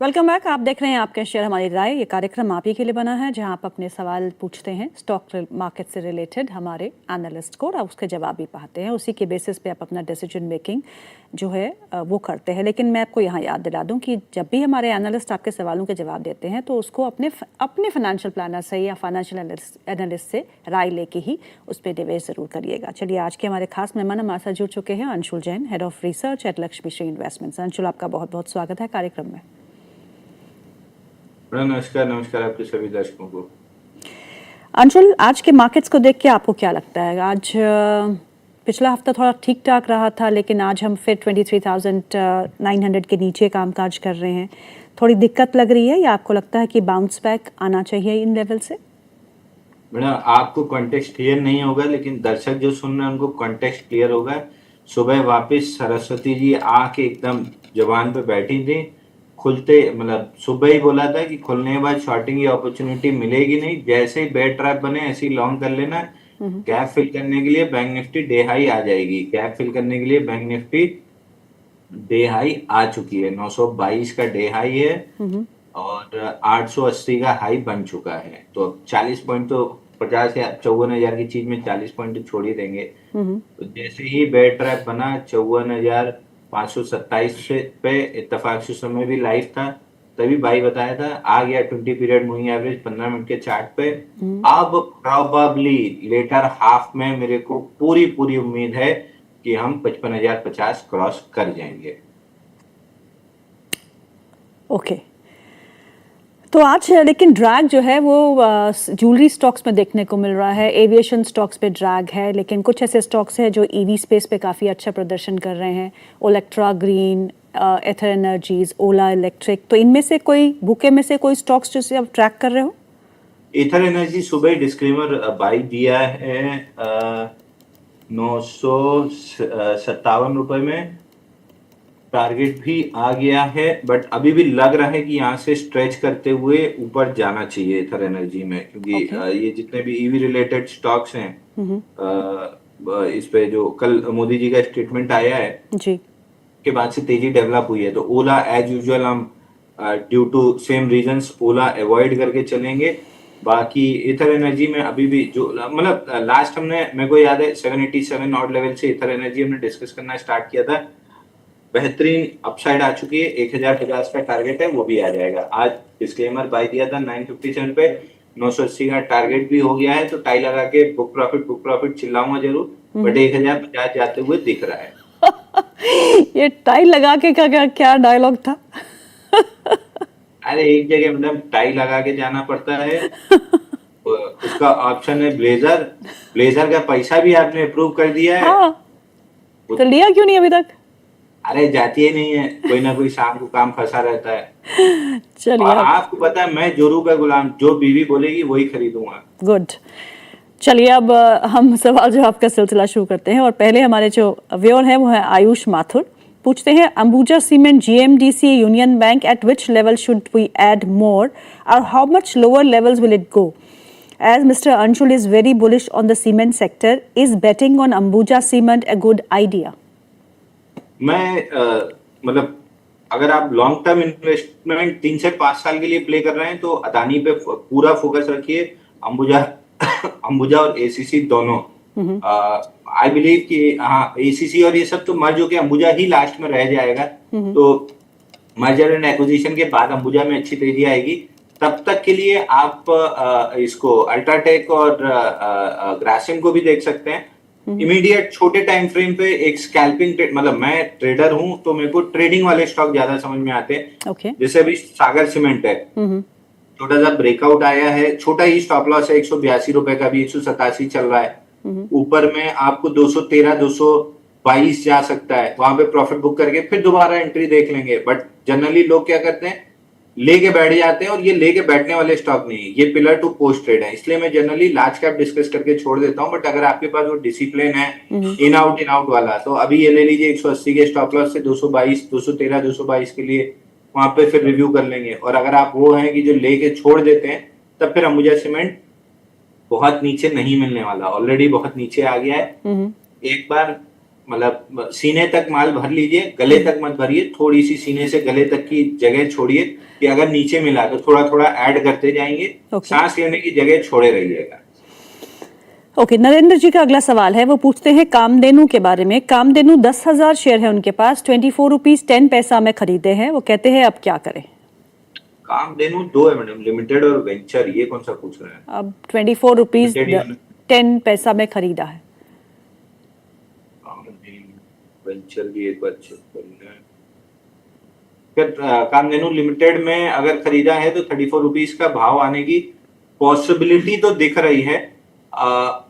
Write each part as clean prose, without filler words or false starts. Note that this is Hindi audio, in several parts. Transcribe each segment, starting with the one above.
Welcome back. आप देख रहे हैं आपके शेयर हमारी राय। ये कार्यक्रम आप ही के लिए बना है जहां आप अपने सवाल पूछते हैं स्टॉक मार्केट से रिलेटेड हमारे एनालिस्ट को, और उसके जवाब भी पाते हैं। उसी के बेसिस पे आप अपना डिसीजन मेकिंग जो है वो करते हैं। लेकिन मैं आपको यहाँ याद दिला दूं कि जब भी हमारे एनालिस्ट आपके सवालों के जवाब देते हैं तो उसको अपने फाइनेंशियल प्लानर से या फाइनेंशियल एनालिस्ट से राय लेके ही उस पर डिवेट ज़रूर करिएगा। चलिए, आज के हमारे खास मेहमान हमारे साथ जुड़ चुके हैं Anshul Jain, head of research eight Lakshmi Shri investments. Anshul, आपका बहुत बहुत स्वागत है कार्यक्रम में। नमस्कार। नमस्कार आपके सभी दर्शकों को। अंशुल, आज के मार्केट्स को देख के आपको क्या लगता है? आज पिछला हफ्ता थोड़ा ठीक ठाक रहा था, लेकिन आज हम फिर 23,900 के नीचे कामकाज कर रहे हैं। थोड़ी दिक्कत लग रही है या आपको लगता है कि बाउंस बैक आना चाहिए इन लेवल से? मैडम, आपको कॉन्टेक्स्ट क्लियर नहीं होगा, लेकिन दर्शक जो सुन रहे हैं उनको कॉन्टेक्स्ट क्लियर होगा। सुबह वापस सरस्वती जी आके एकदम जबान पे बैठी थी। खुलते मतलब सुबह ही बोला था कि खुलने के बाद शॉर्टिंग की अपॉर्चुनिटी मिलेगी नहीं। जैसे ही बेयर ट्रैप बने ऐसे ही लॉन्ग कर लेना। गैप फिल करने के लिए बैंक निफ्टी डे हाई आ जाएगी। गैप फिल करने के लिए बैंक निफ्टी डे हाई आ चुकी है। 922 का डे हाई है और 880 का हाई बन चुका है। तो 40 पॉइंट तो 50 या 54,000 की चीज में 40 पॉइंट तो छोड़ ही देंगे। तो जैसे ही बेयर ट्रैप बना 54,527 पे इत्तेफाक से समय भी लाइव था, तभी भाई बताया था आ गया 20 पीरियड मूविंग एवरेज 15 मिनट के चार्ट पे। अब प्रोबेबली लेटर हाफ में मेरे को पूरी पूरी उम्मीद है कि हम 55,050 क्रॉस कर जाएंगे। ओके। तो आज लेकिन ड्रैग जो है वो ज्वेलरी स्टॉक्स में देखने को मिल रहा है, एविएशन स्टॉक्स पे ड्रैग है, लेकिन कुछ ऐसे स्टॉक्स हैं जो ईवी स्पेस पे काफ़ी अच्छा प्रदर्शन कर रहे हैं। ओलेक्ट्रा ग्रीन, एथर एनर्जीज, ओला इलेक्ट्रिक। तो इनमें से कोई बुके में से कोई स्टॉक्स जो आप ट्रैक कर रहे हो? एथर एनर्जी सुबह ही डिस्क्लेमर बाई दिया है 957 में। टारगेट भी आ गया है, बट अभी भी लग रहा है कि यहाँ से स्ट्रेच करते हुए ऊपर जाना चाहिए एथर एनर्जी में, क्योंकि ये जितने भी ईवी रिलेटेड स्टॉक्स हैं इस पे जो कल मोदी जी का स्टेटमेंट आया है जी, के बाद से तेजी डेवलप हुई है। तो ओला एज यूजुअल हम due to same reasons Ola avoid करके चलेंगे। बाकी इथर एनर्जी में अभी भी जो मतलब लास्ट हमने मेरे को याद है 787 ऑड लेवल से इथर एनर्जी हमने डिस्कस करना स्टार्ट किया था। बेहतरीन अपसाइड आ चुकी है। 1,050 का टारगेट है, वो भी आ जाएगा। आज डिस्क्लेमर बाय दिया था 957 पे, 980 का टारगेट भी हो गया है। तो टाई लगा के बुक प्रॉफिट चिल्लाऊंगा जरूर, बट 1,050 जाते हुए दिख रहा है। ये टाई लगा के का क्या डायलॉग था? अरे एक जगह मतलब टाई लगा के जाना पड़ता है। उसका ऑप्शन है ब्लेजर। ब्लेजर का पैसा भी आपने अप्रूव कर दिया है। हाँ, तो लिया क्यों नहीं अभी तक? अरे जाती ही नहीं है, कोई ना कोई शाम को काम फंसा रहता है। चलिए और अब आपको पता है मैं जोरू का गुलाम, जो बीवी बोलेगी वही खरीदूंगा। गुड। चलिए अब हम सवाल जवाब का सिलसिला शुरू करते हैं, और पहले हमारे जो व्यूअर हैं वो है आयुष माथुर। पूछते हैं, Ambuja cement, GMDC, union bank, at which level should we add more और how much lower levels will it go? As Mr. Anshul is very bullish on the cement sector, is betting on Ambuja Cement a good idea? मैं मतलब अगर आप लॉन्ग टर्म इन्वेस्टमेंट 3 से 5 साल के लिए प्ले कर रहे हैं तो अदानी पे पूरा फोकस रखिए। अंबुजा अंबुजा और एसीसी दोनों। आई बिलीव कि हाँ, एसीसी और ये सब तो मर्ज होके अंबुजा ही लास्ट में रह जाएगा। तो मर्जर एंड एक्विजिशन के बाद अंबुजा में अच्छी तेजी आएगी। तब तक के लिए आप इसको अल्ट्राटेक और ग्रासिम को भी देख सकते हैं। इमीडिएट छोटे टाइम फ्रेम पे एक स्कैल्पिंग मतलब मैं ट्रेडर हूं तो मेरे को ट्रेडिंग वाले स्टॉक ज्यादा समझ में आते हैं। Okay. जैसे अभी सागर सीमेंट है, छोटा सा ब्रेकआउट आया है, छोटा ही स्टॉप लॉस है 182 रुपए का, भी 187 चल रहा है। ऊपर में आपको 213 222 जा सकता है, वहां पे प्रॉफिट बुक करके फिर दोबारा एंट्री देख लेंगे। बट जनरली लोग क्या करते हैं, लेके बैठ जाते हैं, और ये लेके बैठने वाले स्टॉक नहीं है, ये पिलर टू पोस्ट ट्रेड है। इसलिए मैं जनरली लार्ज कैप डिस्कस करके छोड़ देता हूं। बट अगर आपके पास वो डिसिप्लिन है इन आउट वाला, तो अभी ये ले लीजिए 180 के स्टॉप लॉस से 222 213 222 के लिए वहां पे फिर रिव्यू कर लेंगे। और अगर आप वो हैं कि जो लेके छोड़ देते हैं, तब फिर अंबुजा सीमेंट बहुत नीचे नहीं मिलने वाला, ऑलरेडी बहुत नीचे आ गया है। एक बार मतलब सीने तक माल भर लीजिए, गले तक मत भरिए, थोड़ी सी सीने से गले तक की जगह छोड़िए कि अगर नीचे मिला तो थोड़ा थोड़ा ऐड करते जाएंगे, सांस लेने की जगह छोड़े रहिएगा। ओके, नरेंद्र जी का अगला सवाल है, वो पूछते हैं कामधेनु के बारे में। कामधेनु 10,000 शेयर है उनके पास, 24 रुपीज 10 पैसा में खरीदे हैं। वो कहते हैं अब क्या करें। कामधेनु दो है मैडम, लिमिटेड और वेंचर, ये कौन सा पूछ रहे हैं? अब 24 रुपीज लिमिटेड 10 पैसा में खरीदा है। वेंचर भी एक बार चेक करना है। फिर कामधेनु लिमिटेड में अगर खरीदा है तो 34 रुपीज का भाव आने की पॉसिबिलिटी तो दिख रही है।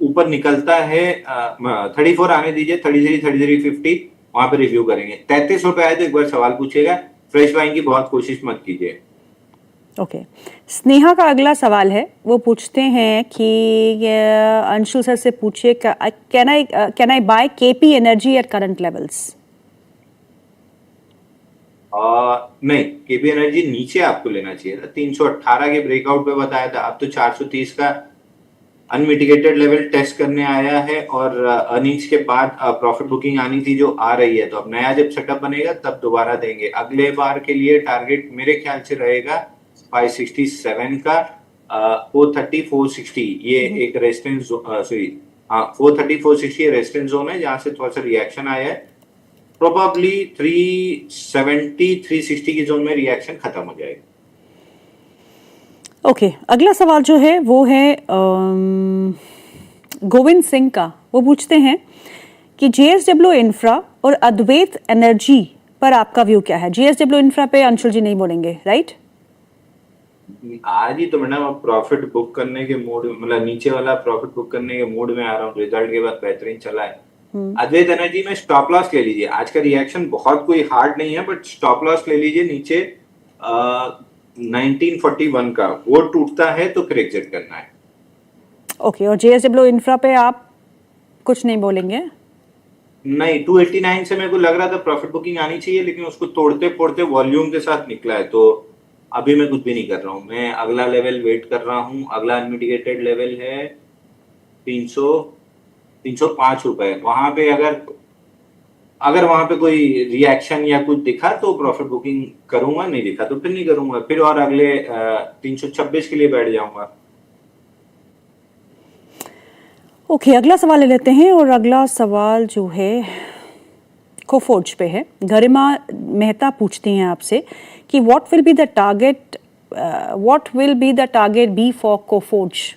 ऊपर निकलता है 34 आने दीजिए, 33 वहां पे रिव्यू करेंगे। 33 रुपए आए तो एक बार सवाल पूछेगा, फ्रेश बाइंग की बहुत कोशिश मत कीजिए। ओके, स्नेहा का अगला सवाल है, वो पूछते हैं कि अंशुल सर से पूछिए can I buy KP energy at current levels. नहीं, केपी एनर्जी नीचे आपको लेना चाहिए था, 318 के ब्रेकआउट पे बताया था। अब तो 430 का अनमिटिगेटेड लेवल टेस्ट करने आया है और अर्निंग्स के बाद प्रॉफिट बुकिंग आनी थी जो आ रही है, तो अब नया जब सेटअप बनेगा तब दोबारा देंगे। अगले बार के लिए टारगेट मेरे ख्याल से रहेगा 567 का, 430 460 ये एक रेजिस्टेंस, सॉरी 430 460 रेजिस्टेंस जोन है जहां से थोड़ा सा रिएक्शन आया है। प्रोबेबली 370 360 की जोन में रिएक्शन खत्म हो जाएगा। ओके, अगला सवाल जो है वो है गोविंद सिंह का। वो पूछते हैं कि जेएसडब्ल्यू इंफ्रा और अद्वैत एनर्जी पर आपका व्यू क्या है। जेएसडब्ल्यू इंफ्रा पे अंशुल जी नहीं बोलेंगे, राइट? आज ही तो मैडम प्रॉफिट बुक करने के मूड, मतलब नीचे वाला प्रॉफिट बुक करने के मूड में आ रहा हूँ। रिजल्ट के बाद बेहतरीन चला है। अद्वैत एनर्जी में स्टॉप लॉस ले लीजिए। आज का रिएक्शन बहुत कोई हार्ड नहीं है, बट स्टॉप लॉस ले लीजिए नीचे 1941 का, वो टूटता है तो फिर एग्जिट करना है। ओके, और जेएसडब्ल्यू इंफ्रा पे आप कुछ नहीं बोलेंगे? नहीं, 289 से मेरे को लग रहा था प्रॉफिट बुकिंग आनी चाहिए, लेकिन उसको तोड़ते फोड़ते वॉल्यूम के साथ निकला है, तो अभी मैं कुछ भी नहीं कर रहा हूँ। मैं अगला लेवल वेट कर रहा हूँ। अगला अनमिटिगेटेड लेवल है 305 रुपए। वहां पे अगर वहां पे कोई रिएक्शन या कुछ दिखा तो प्रॉफिट बुकिंग करूंगा, नहीं दिखा तो फिर नहीं करूंगा, फिर और अगले 326 के लिए बैठ जाऊंगा। ओके, अगला सवाल ले लेते हैं, और अगला सवाल जो है कोफोर्ज पे है। गरिमा मेहता पूछती हैं आपसे कि what will be the target be for Coforge.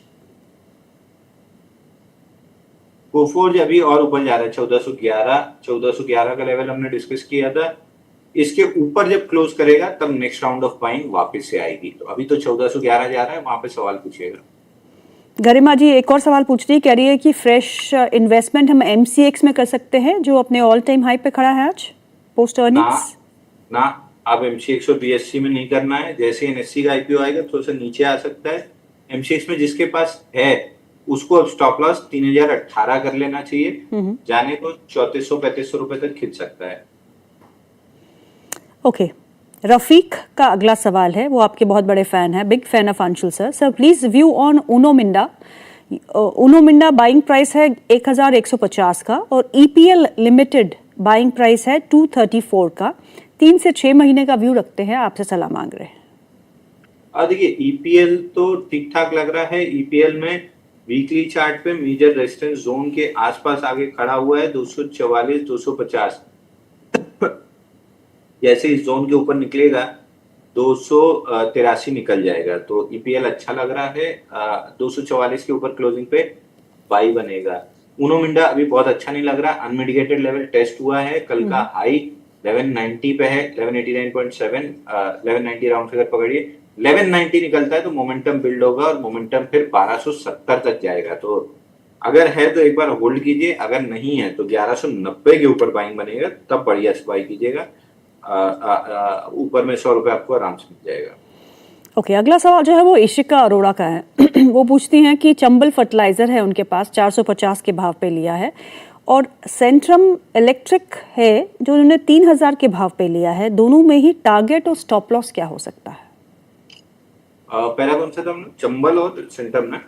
Coforge अभी और ऊपर जा रहा है, 1411 का लेवल हमने डिस्कस किया था। इसके ऊपर जब क्लोज करेगा तब नेक्स्ट राउंड ऑफ बाइंग वापस से आएगी। तो अभी तो 1411 जा रहा है, वहां पे सवाल पूछिएगा। गरिमा जी एक और सवाल पूछ रही, कह रही है कि फ्रेश इन्वेस्टमेंट हम एमसीएक्स में कर सकते हैं जो अपने ऑल टाइम हाई पे खड़ा है आज पोस्ट अर्निंग्स। ना, आप एमसीएक्स और बीएससी में नहीं करना है। जैसे एनएससी का आईपीओ आएगा थोड़ा सा नीचे आ सकता है। एमसीएक्स में जिसके पास है उसको अब स्टॉप लॉस 3018 कर लेना चाहिए, जाने को 3400-3500 रुपए तक खिंच सकता है। ओके, रफीक का अगला सवाल है, वो आपके बहुत बड़े फैन है, big fan of Anshul sir. Sir please view on Uno Minda buying price है 1150 का, और ईपीएल लिमिटेड बाइंग प्राइस है 234 का। 3 से 6 महीने का व्यू रखते हैं, आपसे सलाह मांग रहे हैं। देखिए ईपीएल तो ठीक ठाक लग रहा है। ईपीएल में वीकली चार्ट पे मेजर रेजिस्टेंस जोन के आसपास आगे खड़ा हुआ है 244 250। जैसे इस जोन के ऊपर निकलेगा 283 निकल जाएगा, तो ईपीएल अच्छा लग रहा है। 244 के ऊपर क्लोजिंग पे बाई बनेगा। उनो मिंडा अभी बहुत अच्छा नहीं लग रहा। अनमिटिगेटेड लेवल टेस्ट हुआ है, कल का हाई 1190 पे है, 1189.7, 1190 राउंड फिगर पकड़िए। 1190 निकलता है तो मोमेंटम बिल्ड होगा और मोमेंटम फिर 1270 तक जाएगा। तो अगर है तो एक बार होल्ड कीजिए, अगर नहीं है तो 1190 के ऊपर बाइंग बनेगा, तब बढ़िया से बाई कीजिएगा। ऊपर में 100 रुपए आपको आराम से मिल जाएगा। ओके, अगला सवाल जो है वो इशिका अरोड़ा का है। वो पूछती हैं कि चंबल फर्टिलाइजर है उनके पास, 450 के भाव पे लिया है, और सेंट्रम इलेक्ट्रिक है जो उन्होंने 3000 के भाव पे लिया है। दोनों में ही टारगेट और स्टॉप लॉस क्या हो सकता है? पहला कौन सा था हमने, चंबल और सेंट्रम ना?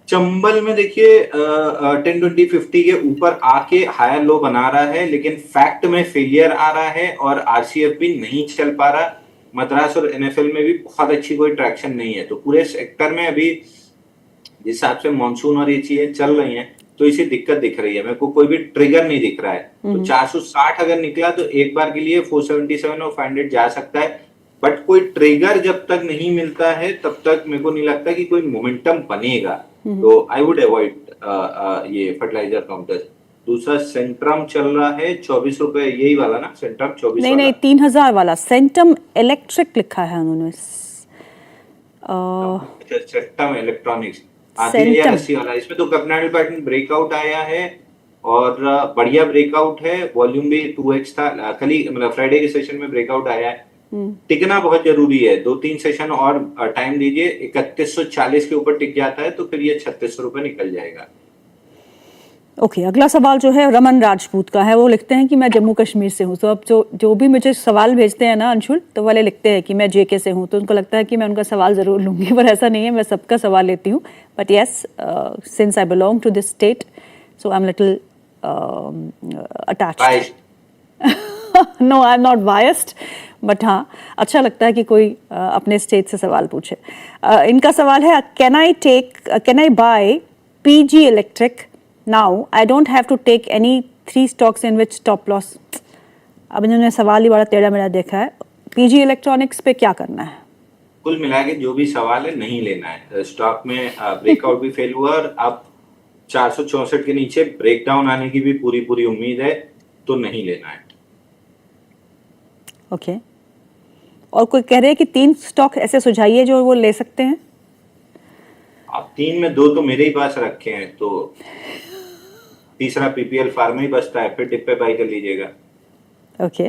चंबल में देखिए 10-20-50 के ऊपर आके हायर लो बना रहा है, लेकिन फैक्ट में फेलियर आ रहा है और आरसीएफ भी नहीं चल पा रहा। मद्रास और एनएफएल में भी बहुत अच्छी कोई ट्रैक्शन नहीं है, तो पूरे सेक्टर में अभी जिस हिसाब से मानसून और ये चीजें चल रही हैं तो इसे दिक्कत दिख रही है। मेरे को कोई भी ट्रिगर नहीं दिख रहा है। तो 460 अगर निकला तो एक बार के लिए 477 और 500 जा सकता है, बट कोई ट्रिगर जब तक नहीं मिलता है तब तक मेरे को नहीं लगता कि कोई मोमेंटम बनेगा। तो आई वुड अवॉइड ये फर्टिलाइजर काउंटर। दूसरा सेंट्रम चल रहा है 24 रुपए, यही वाला ना सेंट्रम 24 नहीं वाला? नहीं, 3000 वाला सेंटम इलेक्ट्रिक लिखा है उन्होंने। सेंट्रम इलेक्ट्रॉनिक्स आती है या 80 वाला? इसमें तो कैपिटल पैटर्न ब्रेकआउट आया है और बढ़िया ब्रेकआउट है। वॉल्यूम भी 2x था कल ही, मतलब फ्राइडे के सेशन में ब्रेकआउट आया है। टिकना बहुत जरूरी है, 2-3 सेशन और टाइम दीजिए। 3140 के ऊपर टिक जाता है तो फिर ये 3600 रुपए निकल जाएगा। ओके, अगला सवाल जो है रमन राजपूत का है। वो लिखते हैं कि मैं जम्मू कश्मीर से हूँ। तो अब जो भी मुझे सवाल भेजते हैं ना अंशुल, तो वाले लिखते हैं कि मैं जेके से हूँ, तो उनको लगता है कि मैं उनका सवाल ज़रूर लूँगी, पर ऐसा नहीं है, मैं सबका सवाल लेती हूँ। But yes, since I belong to this state, so I am little attached. No, I am not biased, but हाँ, अच्छा लगता है कि कोई अपने स्टेट से सवाल पूछे। इनका सवाल है, can I buy PG electric now? I don't have to take any 3 stocks in which stop loss. अब इन्होंने सवाल ही बड़ा टेढ़ा मेढ़ा देखा है। पीजी इलेक्ट्रॉनिक्स पे क्या करना है? कुल मिला के जो भी सवाल है नहीं लेना है। स्टॉक में ब्रेकआउट भी फेल हुआ और अब 464 के नीचे ब्रेकडाउन आने की भी पूरी उम्मीद है, तो नहीं लेना है। ओके, और कोई कह रहे हैं कि 3 स्टॉक ऐसे सुझाइए जो वो ले सकते हैं। अब 3 में 2 तो मेरे ही पास रखे हैं, तो तीसरा पीपीएल फार्मा ही बचता है, फिर डिप पे बाई कर लीजिएगा। ओके,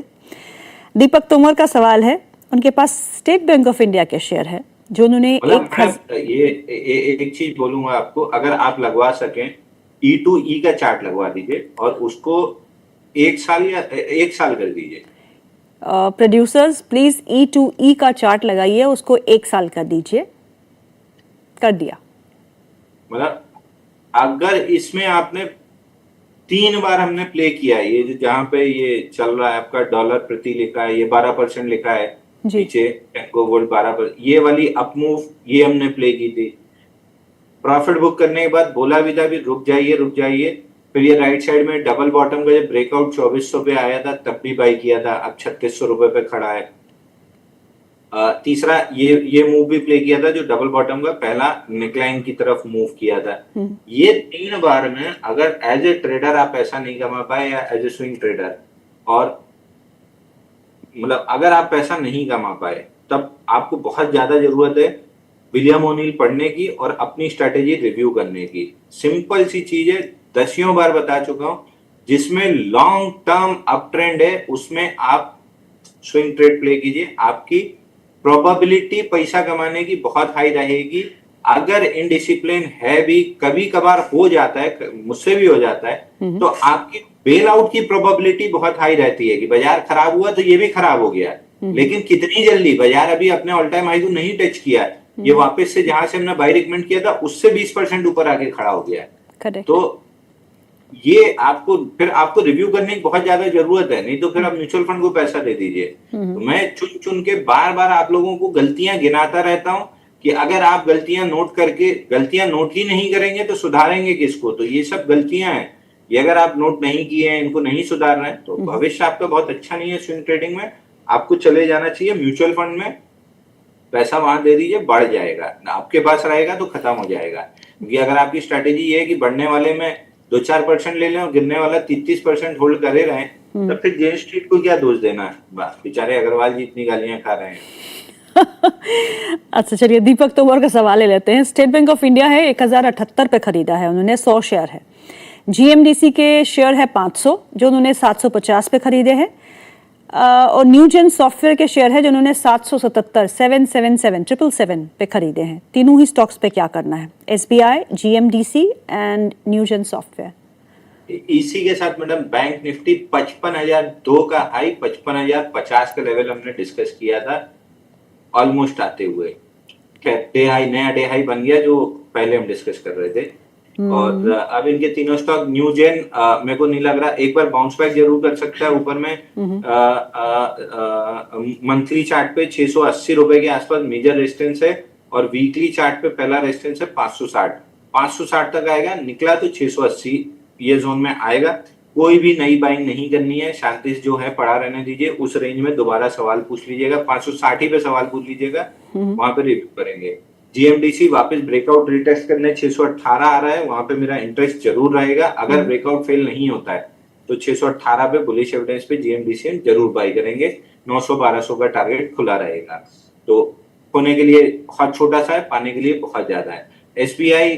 दीपक तोमर का सवाल है, उनके पास स्टेट बैंक ऑफ इंडिया के शेयर है जो उन्होंने एक चीज बोलूंगा आपको, अगर आप लगवा सकें E2E का चार्ट लगवा दीजिए और उसको 1 साल कर दीजिए। प्रोड्यूसर्स प्लीज E2E का चार्ट लगाइए, उसको 1 साल कर दीजिए। कर दिया। मतलब अगर इसमें आपने 3 बार हमने प्ले किया है, ये जहां पे ये चल रहा है आपका डॉलर प्रति लिखा है, ये 12% लिखा है नीचे, टेंको गोल्ड 12%, ये वाली अप मूव ये हमने प्ले की थी। प्रॉफिट बुक करने के बाद बोला भी था भी रुक जाइए। फिर ये राइट साइड में डबल बॉटम का जब ब्रेकआउट 2400 पे आया था तब भी बाई किया था, अब 3600 रुपए पे खड़ा है। तीसरा ये मूव भी प्ले किया था जो डबल बॉटम का पहला नेकलाइन की तरफ मूव किया था। ये 3 बार में अगर एज ए ट्रेडर आप पैसा नहीं कमा पाए या एज ए स्विंग ट्रेडर, और मतलब अगर आप पैसा नहीं कमा पाए तब आपको बहुत ज्यादा जरूरत है विलियम ओनील पढ़ने की और अपनी स्ट्रेटेजी रिव्यू करने की। सिंपल सी चीज है, 10 बार बता चुका हूं, जिसमें लॉन्ग टर्म अप ट्रेंड है उसमें आप स्विंग ट्रेड प्ले कीजिए, आपकी प्रोबेबिलिटी पैसा कमाने की बहुत हाई रहेगी। अगर इनडिसिप्लिन है भी, कभी कभार हो जाता है, मुझसे भी हो जाता है, तो आपकी बेल आउट की प्रोबेबिलिटी बहुत हाई रहती है कि बाजार खराब हुआ तो ये भी खराब हो गया, लेकिन कितनी जल्दी बाजार अभी अपने ऑल टाइम हाई को नहीं टच किया है, ये वापस से जहां से हमने बाई रिकमेंड किया था उससे 20% ऊपर आके खड़ा हो गया है। तो ये आपको रिव्यू करने की बहुत ज्यादा जरूरत है, नहीं तो फिर आप म्यूचुअल फंड को पैसा दे दीजिए। तो मैं चुन के बार आप लोगों को गलतियां गिनाता रहता हूं कि अगर आप गलतियां नोट ही नहीं करेंगे तो सुधारेंगे किसको। तो ये सब गलतियां हैं, ये अगर आप नोट नहीं किए हैं, इनको नहीं सुधार रहे हैं, तो भविष्य आपका बहुत अच्छा नहीं है स्विंग ट्रेडिंग में। आपको चले जाना चाहिए म्यूचुअल फंड में, पैसा वहां दे दीजिए, बढ़ जाएगा, आपके पास रहेगा तो खत्म हो जाएगा। क्योंकि अगर आपकी स्ट्रेटेजी ये है कि बढ़ने वाले में 2-4% ले लें और गिरने वाला 33% होल्ड करे रहे, तो फिर जेन स्ट्रीट को क्या दोष देना है। बस बेचारे अग्रवाल जी इतनी गालियां खा रहे हैं। अच्छा चलिए, दीपक तोमर का सवाल ले लेते हैं। स्टेट बैंक ऑफ इंडिया है 1078 पे खरीदा है उन्होंने, 100 शेयर है। जीएमडीसी के शेयर है 500 जो उन्होंने 750 पे खरीदे हैं, और न्यूजन सॉफ्टवेयर के शेयर है जो उन्होंने 777 पे खरीदे हैं। तीनों ही स्टॉक्स पे क्या करना है? SBI, GMDC and Newgen software. इसी के साथ मैडम बैंक निफ्टी 55,002 का हाई, 55,050 का लेवल हमने डिस्कस किया था, ऑलमोस्ट आते हुए डे हाई, नया डे हाई बन गया जो पहले हम डिस्कस कर रहे थे। और अब इनके तीनों स्टॉक न्यू जेन मेरे को नहीं लग रहा, एक बार बाउंस बैक जरूर कर सकता है ऊपर में। मंथली चार्ट पे 680 रुपए के आसपास मेजर रेजिस्टेंस है और वीकली चार्ट पे पहला रेजिस्टेंस है 560 तक आएगा, निकला तो 680 ये जोन में आएगा। कोई भी नई बाइंग नहीं करनी है, शांति से जो है पड़ा रहने दीजिए। उस रेंज में दोबारा सवाल पूछ लीजिएगा, 560 पे सवाल पूछ लीजिएगा, वहां पे रिव्यू करेंगे। जीएमडीसी वापस ब्रेकआउट रिटेस्ट करने 618 आ रहा है, वहां पे मेरा इंटरेस्ट जरूर रहेगा। अगर ब्रेकआउट फेल नहीं होता है तो 618 पे बुलिश एविडेंस पे जीएमडीसी हम जरूर बाई करेंगे। 900-1200 का टारगेट खुला रहेगा। तो होने के लिए बहुत छोटा सा है, पाने के लिए बहुत ज्यादा है। एसबीआई